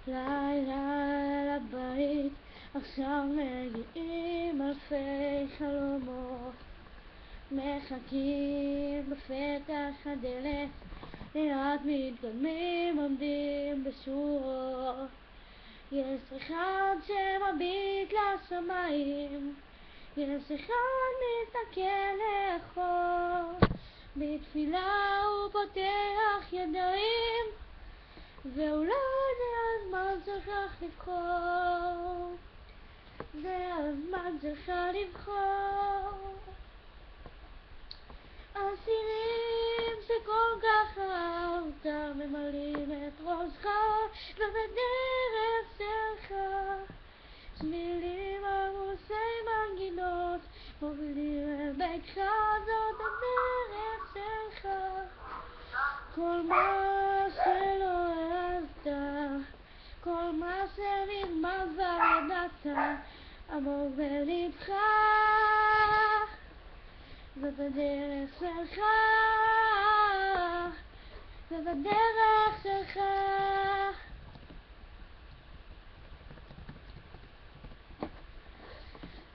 לילה אל הבית, עכשיו מגיעים אלפי חלומות, מחכים בפתח הדלת, לאט מתקדמים עומדים בשורות. יש אחד שמביט לשמיים, יש אחד מסתכל לאחור, בתפילה הוא פותח ידיים, ואולי זה הזמן שלך לבחור, זה הזמן שלך לבחור. השירים שכל כך אהבת ממלאים את ראשך ובדרך שלך, שבילים עמוסי מנגינות מובילים אל ביתך, זאת הדרך שלך. כל מה שלא העזת, כל מה שמזמן כבר ידעת, עמוק בלבך, זאת הדרך שלך, זאת הדרך שלך.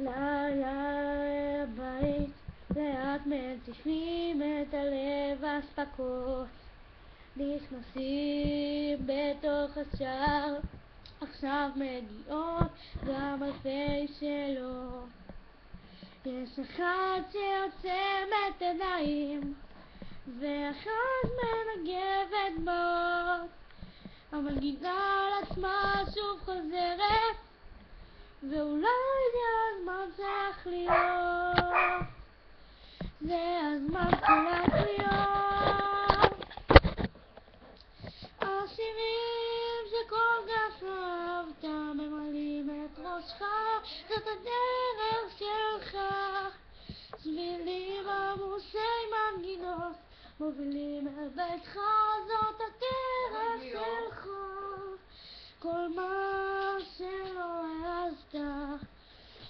לילה הבית, לאט מציפים את הלב, אספקות נכנסים בתוך השער, עכשיו מגיעות גם אלפי שאלות. יש אחד שעוצם את עיניים, ואחד מנגב את דמעות, המנגינה על עצמה שוב חוזרת, ואולי זה הזמן שלך להיות, זה הזמן שלך להיות. השירים שכל כך אהבת ממלאים את ראשך, זאת הדרך שלך, שבילים עמוסי מנגינות מובילים אל ביתך, זאת הדרך שלך. כל מה שלא העזת,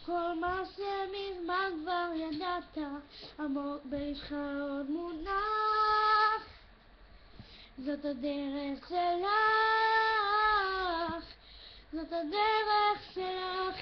כל מה שמזמן כבר ידעת, עמוק בלבך עוד מונח, זאת הדרך שלך, זאת הדרך שלך.